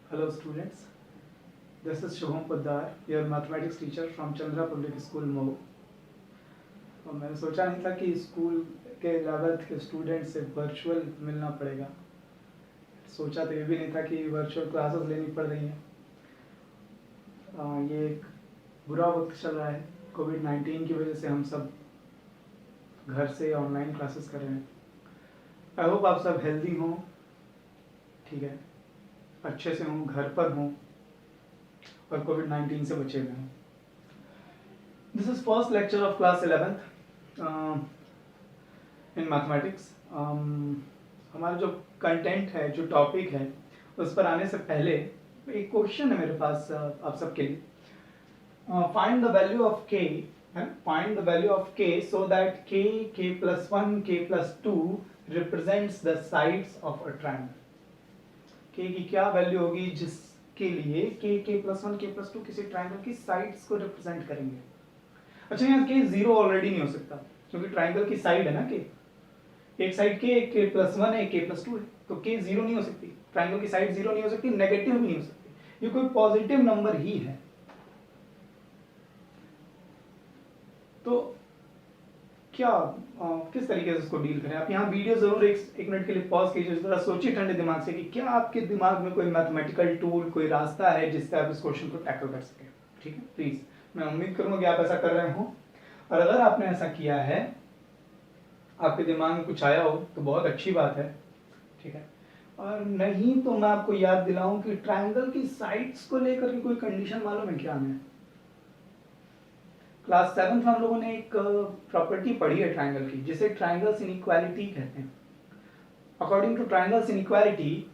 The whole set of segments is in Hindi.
Hello students, this is Shubham Poddar, your mathematics teacher from Chandra Public School Mou. और मैंने सोचा नहीं था कि स्कूल के 11th के स्टूडेंट से वर्चुअल मिलना पड़ेगा। सोचा तो ये भी नहीं था कि वर्चुअल क्लासेस लेनी पड़ रही हैं। ये एक बुरा वक्त चल रहा है, कोविड-19 की वजह से हम सब घर से ऑनलाइन क्लासेस कर रहे हैं। आई होप आप सब हेल्दी हों, ठीक है, अच्छे से हों, घर पर हों और कोविड-19 से बचे हुए हों। This is first lecture of class 11th in mathematics. हमारा जो कंटेंट है, जो टॉपिक है, उस पर आने से पहले एक क्वेश्चन है मेरे पास आप सबके लिए। Find the value of k, find the value of k so that k, k+1, k+2 represents the sides of a triangle. k की क्या वैल्यू होगी जिसके लिए k, k+1, k+2 किसी ट्रायंगल की साइड्स को रिप्रेजेंट करेंगे। अच्छा, यहाँ k 0 ऑलरेडी नहीं हो सकता क्योंकि ट्रायंगल की साइड है ना k, एक साइड k, एक k+1 है, एक k+2 है, तो k 0 नहीं हो सकती, ट्रायंगल की साइड 0 नहीं हो सकती, नेगेटिव भी नहीं हो सकती, ये कोई पॉजिटिव नंबर ही है। तो क्या किस तरीके से इसको डील करें। आप यहाँ वीडियो जरूर एक मिनट के लिए पॉज कीजिए, जरा सोचिए ठंडे दिमाग से कि क्या आपके दिमाग में कोई मैथमेटिकल टूल, कोई रास्ता है जिससे आप इस क्वेश्चन को टैकल कर सकें। ठीक है, प्लीज, मैं उम्मीद करूंगा कि आप ऐसा कर रहे हो, और अगर आपने ऐसा किया है, आपके दिमाग में कुछ आया हो तो बहुत अच्छी बात है, ठीक है। और नहीं तो मैं आपको याद दिलाऊं कि ट्रायंगल की साइड्स को लेकर के कोई कंडीशन मालूम है क्या हमें। क्लास 7 में हम लोगों ने एक प्रॉपर्टी पढ़ी है ट्रायंगल की, जिसे ट्रायंगल्स इनइक्वालिटी कहते हैं। According to triangles inequality,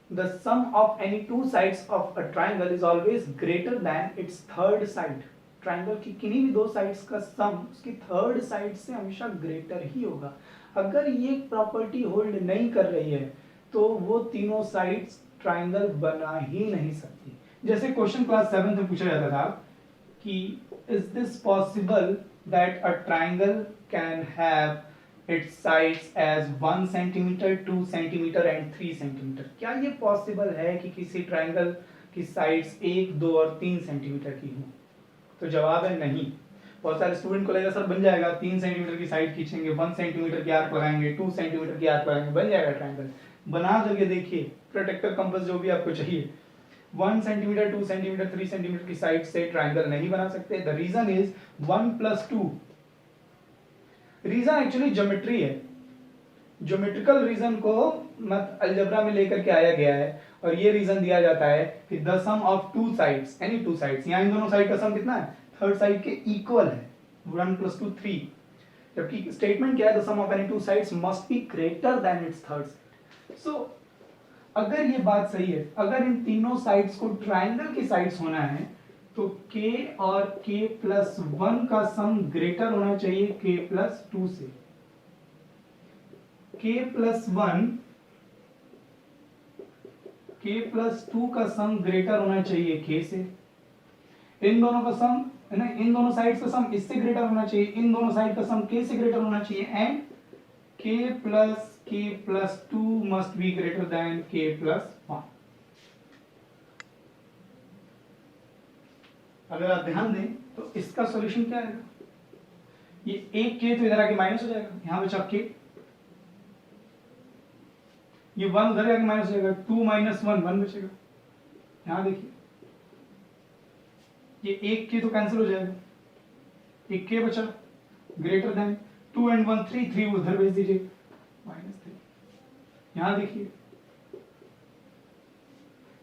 the sum of any two sides of a triangle is always greater than its third side. Triangle की किन्हीं भी दो साइड्स का सम उसकी थर्ड साइड से हमेशा ग्रेटर ही होगा। अगर ये प्रॉपर्टी होल्ड नहीं कर रही है तो वो तीनों साइड्स ट्रायंगल बना ही नहीं सकती। जैसे क्वेश्चन क्लास 7 में पूछा जाता था कि is this possible that a triangle can have its sides as 1 centimeter, 2 centimeter and 3 centimeter? क्या ये पॉसिबल है कि किसी ट्रायंगल की साइड्स 1, 2 और 3 सेंटीमीटर की हो? तो जवाब है नहीं। बहुत सारे स्टूडेंट को लगेगा सर बन जाएगा, 3 सेंटीमीटर की साइड खींचेंगे, 1 सेंटीमीटर की आर्क लगाएंगे, 2 सेंटीमीटर की आर्क लगाएंगे, बन जाएगा ट्रायंगल। बना करके देखिए, प्रोटेक्टर कंपास जो भी आपको चाहिए। 1 सेंटीमीटर, 2 सेंटीमीटर, 3 सेंटीमीटर की साइड से ट्रायंगल नहीं बना सकते। The reason is 1 + 2। Reason actually geometry है, ज्योमेट्रिकल रीजन को मत अलजेब्रा में लेकर के आया गया है, और ये रीजन दिया जाता है कि the sum of two sides, any two sides, यहाँ इन दोनों साइड का सम कितना है, थर्ड साइड के इक्वल है, 1 + 2 3। जबकि स्टेटमेंट क्या है, the sum of any two sides must be greater than its third side. So अगर ये बात सही है, अगर इन तीनों साइड्स को ट्रायंगल की साइड्स होना है तो k और k+1 का सम ग्रेटर होना चाहिए k+2 से। k+2 का सम ग्रेटर होना चाहिए k से। इन दोनों का सम है ना, इन दोनों साइड्स का सम इससे ग्रेटर होना चाहिए, इन दोनों साइड का सम k से ग्रेटर होना चाहिए, and k+2 must be greater than k+1। अगर आप ध्यान दें तो इसका सॉल्यूशन क्या है, ये एक k तो इधर आके माइनस हो जाएगा, यहां बचा k, ये 1 उधर आके माइनस हो जाएगा, 2 - 1 1 बचेगा। यहां देखिए, ये एक k तो कैंसिल हो जाएगा, एक k बचा, ग्रेटर देन 2 and 1 3 3 उधर भेज दीजिए, -3। यहां देखिए,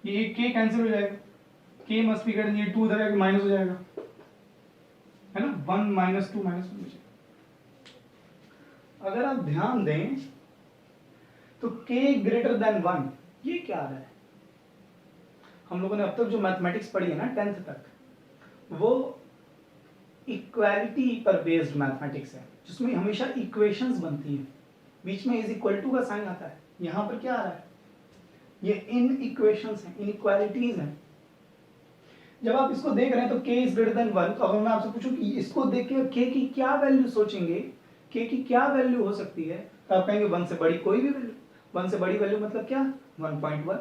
ये एक k कैंसिल हो जाएगा, k मस्ट बी ग्रेटर, ये 2 उधर आके माइनस हो जाएगा, है ना, 1 - 2 - 1 बचेगा। अगर आप ध्यान दें तो k ग्रेटर देन 1, ये क्या आ रहा है। हम लोगों ने अब तक जो मैथमेटिक्स पढ़ी है ना 10th तक, वो इक्वालिटी पर बेस्ड मैथमेटिक्स है, जिसमें हमेशा इक्वेशंस बनती हैं, बीच में इज इक्वल टू का साइन आता है। यहां पर क्या आ रहा है, ये इन इक्वेशंस हैं, इनइक्वालिटीज हैं। जब आप इसको देख रहे हैं तो k इज ग्रेटर देन 1, तो अगर मैं आपसे पूछूं कि इसको देख के k की क्या वैल्यू सोचेंगे, k की क्या वैल्यू हो सकती है, तो आप कहेंगे 1 से बड़ी कोई भी वैल्यू। 1 से बड़ी वैल्यू मतलब क्या, 1.1।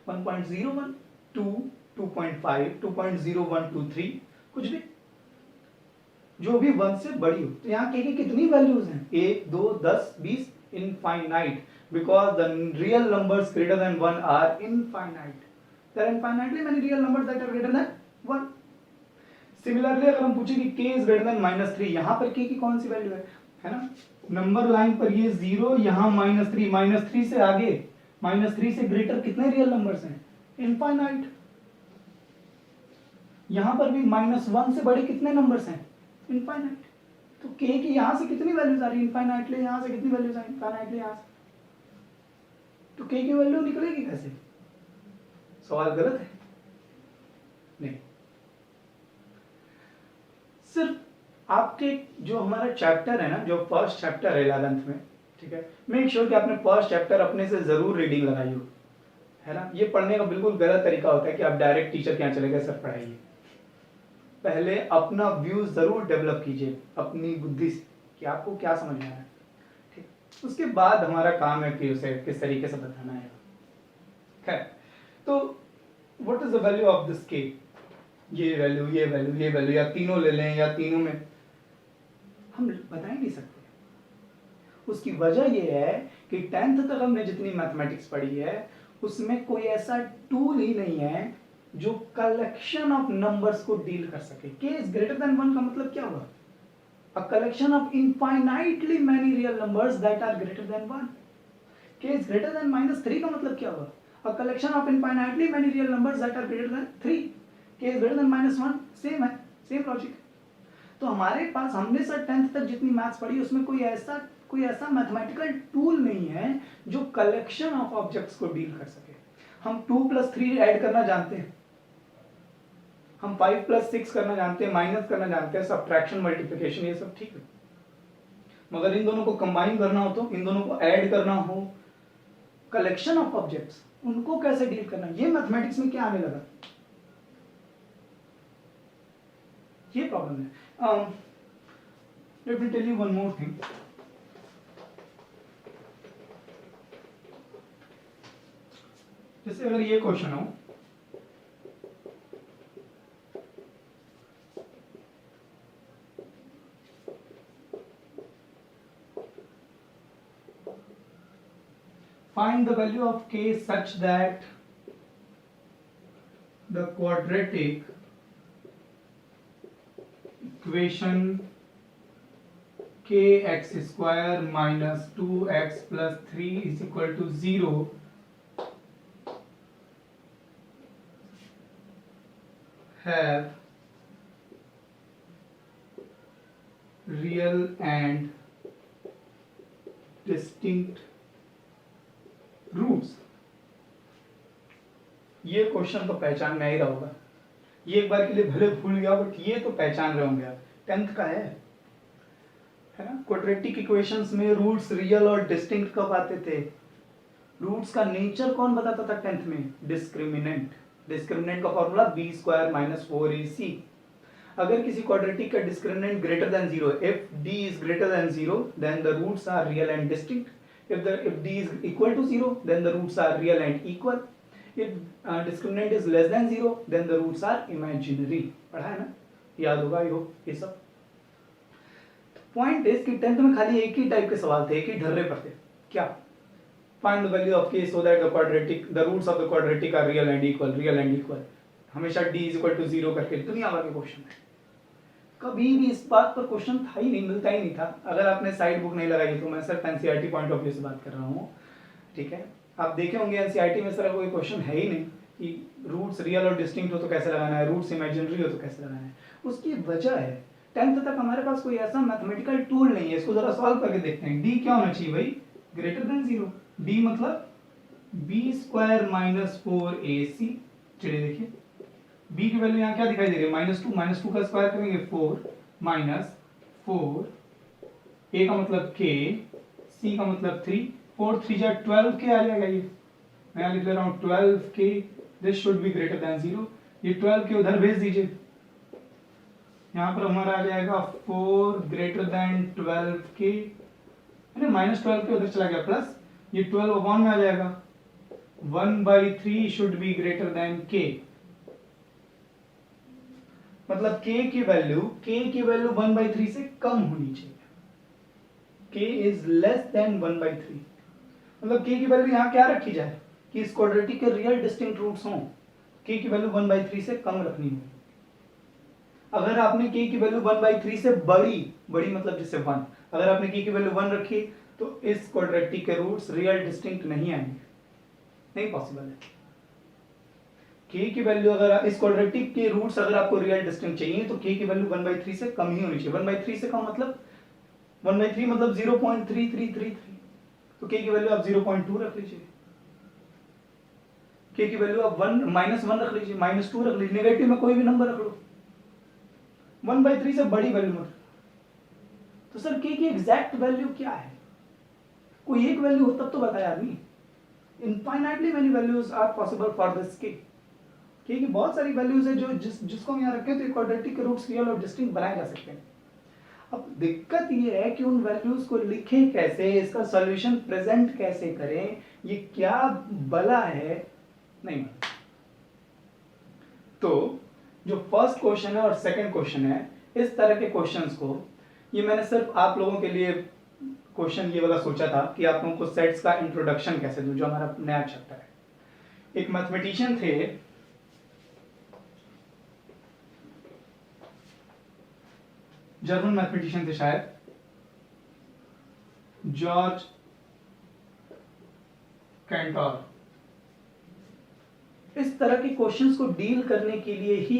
1.01, 2, 2.5, 2.01, 23, कुछ भी जो भी 1 से बड़ी हो। तो यहाँ के कितनी वैल्यूज हैं? 1, 2, 10, 20, infinite, because the real numbers greater than 1 are infinite. There infinitely many real numbers that are greater than 1। Similarly अगर हम पूछे कि k इज ग्रेटर देन -3, यहाँ पर k की कौन सी वैल्यू है ना? नंबर लाइन पर ये 0, यहाँ -3, -3 से आगे, -3 से ग्रेटर कितने रियल नंबर्स हैं? इनफाइनाइट। यहाँ पर भी -1 से बड़े कितने नंबर्स हैं? इनफाइनाइट। तो k की यहाँ से कितनी वैल्यूज आ रही है? इनफाइनाइटली। यहाँ से कितनी वैल्यूज आ रही है? इनफाइनाइटली यहाँ से। तो k की वैल्यू निकलेगी कैसे? सवाल गलत है? नहीं। सिर्फ आपके जो हमारा चैप्टर है ना, जो फर्स्ट चैप्टर है 11th में, ठीक है, मेक श्योर कि आपने फर्स्ट चैप्टर अपने से जरूर रीडिंग लगाई हो, है ना। ये पढ़ने का बिल्कुल गलत तरीका होता है कि आप डायरेक्ट टीचर के यहाँ चले गए, सर पढ़ाइए। पहले अपना व्यू जरूर डेवलप कीजिए अपनी बुद्धि से कि आपको क्या समझ में आया, ठीक। उसके बाद हमारा काम है कि उसे किस तरीके से बताना है। खैर, तो what is the value of this के? ये वैल्यू, ये वैल्यू, ये वैल्यू, या तीनों ले लें, या तीनों में हम बता ही नहीं सकते। उसकी वजह ये है कि 10th तक हमने जितनी मैथमेटिक्स पढ़ी है उसमें कोई ऐसा टूल ही नहीं है जो कलेक्शन ऑफ नंबर्स को डील कर सके। k इज ग्रेटर देन 1 का मतलब क्या हुआ? A collection of infinitely many real numbers that are greater than 1। k is greater than -3 का मतलब क्या हुआ? A collection of infinitely many real numbers that are greater than 3। k is greater than -1, same है, सेम लॉजिक। तो हमारे पास, हमने सर 10th तक जितनी मैथ्स पढ़ी उसमें कोई ऐसा मैथमेटिकल टूल नहीं है जो कलेक्शन ऑफ ऑब्जेक्ट्स को डील कर सके। हम 2 + 3 ऐड करना जानते हैं, हम 5 + 6 करना जानते हैं, माइनस करना जानते हैं, सब्ट्रैक्शन, मल्टीप्लिकेशन, ये सब ठीक है। मगर इन दोनों को कंबाइन करना हो, तो इन दोनों को ऐड करना हो, कलेक्शन ऑफ ऑब्जेक्ट्स, उनको कैसे डील करना, ये मैथमेटिक्स में क्या आने लगा? ये प्रॉब्लम है। Let me tell you one more thing. जैसे अगर ये क्वेश्चन हो, find the value of k such that the quadratic equation kx square minus 2x plus 3 is equal to 0 have real and distinct roots. ये क्वेश्चन तो पहचान में आ ही रहा होगा। ये एक बार के लिए भले भूल गया, बट ये तो पहचान रहे होंगे आप, 10th का है ना। क्वाड्रेटिक इक्वेशंस में रूट्स रियल और डिस्टिंक्ट कब आते थे? रूट्स का नेचर कौन बताता था 10th में? डिस्क्रिमिनेंट। डिस्क्रिमिनेंट का फॉर्मूला b² - 4ac। अगर किसी क्वाड्रेटिक का discriminant greater than 0, if d is greater than 0 then the roots are real and distinct. If d is equal to 0 then the roots are real and equal. If discriminant is less than 0 then the roots are imaginary. पढ़ा है ना, याद होगा ये सब। पॉइंट इज कि 10th में खाली एक ही टाइप के सवाल थे, एक ही ढर्रे पर थे। क्या? Find the value of k so that the roots of the quadratic are real and equal, real and equal। हमेशा d is equal to 0 करके दुनिया भर के क्वेश्चन है। कभी भी इस बात पर क्वेश्चन था ही नहीं, मिलता ही नहीं था। अगर आपने साइड बुक नहीं लगाई तो मैं सिर्फ एनसीईआरटी पॉइंट ऑफ व्यू से बात कर रहा हूँ, ठीक है। आप देखे होंगे एनसीईआरटी में सर कोई क्वेश्चन है ही नहीं कि रूट्स रियल और डिस्टिंक्ट हो तो कैसे लगाना है, रूट्स इमेजिनरी हो तो कैसे लगाना है। उसकी वजह है 10th तक हमारे पास कोई ऐसा मैथमेटिकल टूल नहीं है। इसको जरा सॉल्व करके देखते हैं। डी क्या होना चाहिए भाई? Greater than 0। डी मतलब b² - 4ac। चलिए देखिए, b की वैल्यू यहाँ क्या दिखाई दे रही है? -2 का स्क्वायर करेंगे 4 - 4, a का मतलब k, c का मतलब 3, 4 3 जा 12k आ जाएगा। ये मैं यहाँ लिख ले रहा हूँ 12k, this should be greater then 0। ये 12k उधर भेज दीजिए, यहाँ पर हमारा आ जाएगा 4 ग्रेटर देन 12k, अरे -12k उधर चला गया, प्लस ये 12 अपॉन में आ जाएगा 1/3 should be greater then k, मतलब k की वैल्यू 1/3 से कम होनी चाहिए, k इज लेस देन 1/3, मतलब k की वैल्यू यहाँ क्या रखी जाए कि इस क्वाड्रेटिक के रियल डिस्टिंक्ट रूट्स हों, k की वैल्यू 1/3 से कम रखनी होगी। अगर आपने k की वैल्यू 1/3 से बड़ी मतलब जैसे 1, अगर आपने k की वैल्यू 1 रखी तो इस क्वाड्रेटिक के रूट्स रियल डिस्टिंक्ट नहीं आएंगे, नहीं पॉसिबल है। k की वैल्यू अगर इस क्वाड्रेटिक के रूट्स अगर आपको रियल डिस्टिंक्ट चाहिए तो k की वैल्यू 1/3 से कम ही होनी चाहिए। 1/3 से कम मतलब 1/3 मतलब 0.3333, तो k की वैल्यू आप 0.2 रख लीजिए, k की वैल्यू आप -1 रख लीजिए, -2 रख लीजिए, नेगेटिव में कोई भी नंबर रख लो, 1/3 से बड़ी वैल्यू मत। तो सर k की एग्जैक्ट वैल्यू क्या है? कोई एक वैल्यू हो तब तो बताए आदमी। Infinitely many values are possible for this k की बहुत सारी वैल्यूज है जो जिसको हम यहाँ रखें तो क्वाड्रेटिक के रूट्स रियल और डिस्टिंक्ट बनाए जा सकते हैं। अब दिक्कत ये है कि उन वैल्यूज को लिखें कैसे, इसका सॉल्यूशन प्रेजेंट कैसे करें, ये क्या बला है नहीं मालूम। तो जो फर्स्ट क्वेश्चन है और सेकंड क्वेश्चन है, इस तरह के क्वेश्चंस को, ये मैंने सिर्फ आप लोगों के लिए क्वेश्चन ये वाला सोचा था कि आप लोगों को सेट्स का इंट्रोडक्शन कैसे दूं, जो हमारा नया चैप्टर है। एक मैथमेटिशियन थे, जर्मन मैथमेटिशियन थे शायद, जॉर्ज कैंटोर। इस तरह के क्वेश्चंस को डील करने के लिए ही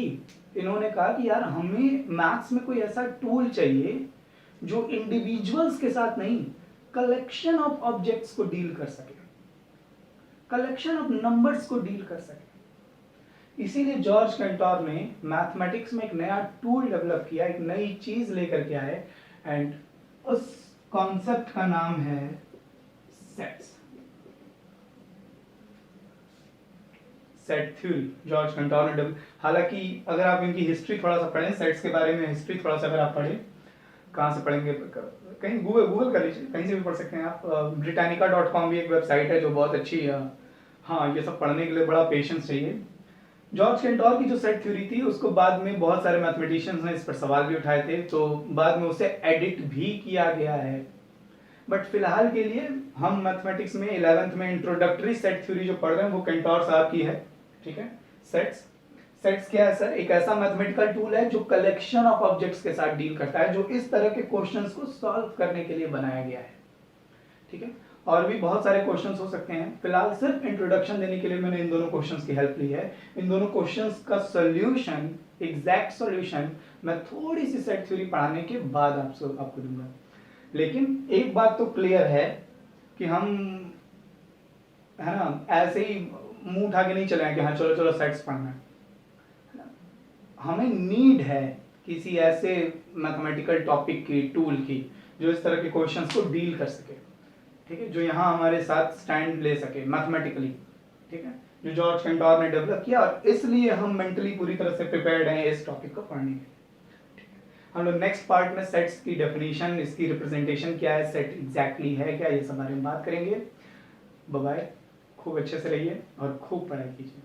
इन्होंने कहा कि यार हमें मैथ्स में कोई ऐसा टूल चाहिए जो इंडिविजुअल्स के साथ नहीं, कलेक्शन ऑफ ऑब्जेक्ट्स को डील कर सके, कलेक्शन ऑफ नंबर्स को डील कर सके। इसीलिए जॉर्ज कैंटोर ने मैथमेटिक्स में एक नया टूल डेवलप किया, एक नई चीज लेकर के आए, एंड उस कॉन्सेप्ट का नाम है sets, set theory. George Centaur ने, हालांकि अगर आप इनकी हिस्ट्री थोड़ा सा पढ़ें, सेट्स के बारे में हिस्ट्री थोड़ा सा अगर आप पढ़ें, कहाँ से पढ़ेंगे, कहीं गूगल कर लीजिए, कहीं से भी पढ़ सकते हैं आप। britannica.com भी एक वेबसाइट है जो बहुत अच्छी है। हाँ, ये सब पढ़ने के लिए बड़ा पेशेंस चाहिए। जॉर्ज कैंटोर की जो सेट थ्योरी थी उसको बाद में बहुत सारे मैथमेटिशियंस ने इस पर सवाल भी उठाए थे, तो बाद में उसे एडिट भी किया गया है। बट फिलहाल के लिए हम मैथमेटिक्स में 11th में इंट्रोडक्टरी सेट थ्योरी जो पढ़ रहे हैं वो कैंटोर साहब की है, ठीक है। सेट्स क्या है सर? एक ऐसा मैथमेटिकल टूल है जो कलेक्शन ऑफ ऑब्जेक्ट्स के साथ डील करता है, जो इस तरह के क्वेश्चंस को सॉल्व करने के लिए बनाया गया है, ठीक है। और भी बहुत सारे क्वेश्चंस हो सकते हैं, फिलहाल सिर्फ इंट्रोडक्शन देने के लिए मैंने इन दोनों क्वेश्चंस की हेल्प ली है। इन दोनों क्वेश्चंस का सॉल्यूशन, एग्जैक्ट सॉल्यूशन मैं थोड़ी सी सेट थ्योरी पढ़ाने के बाद आपको दूंगा। लेकिन एक बात तो क्लियर है कि हम, है ना, ऐसे ही मुंह उठा के नहीं चले कि हाँ चलो चलो सेट्स पढ़ना है। हमें नीड है किसी ऐसे मैथमेटिकल टॉपिक की, टूल की, जो इस तरह के क्वेश्चंस को डील कर सके, ठीक है, जो यहाँ हमारे साथ स्टैंड ले सके मैथमेटिकली, ठीक है, जो जॉर्ज कैंटोर ने डेवलप किया, और इसलिए हम मेंटली पूरी तरह से प्रिपेयर्ड हैं इस टॉपिक को पढ़ने के लिए। हम लोग नेक्स्ट पार्ट में सेट्स की डेफिनेशन, इसकी रिप्रेजेंटेशन क्या है, सेट एग्जैक्टली है क्या, ये सब बारे में बात करेंगे। बाय बाय, खूब अच्छे से रहिए और खूब पढ़ाई कीजिए।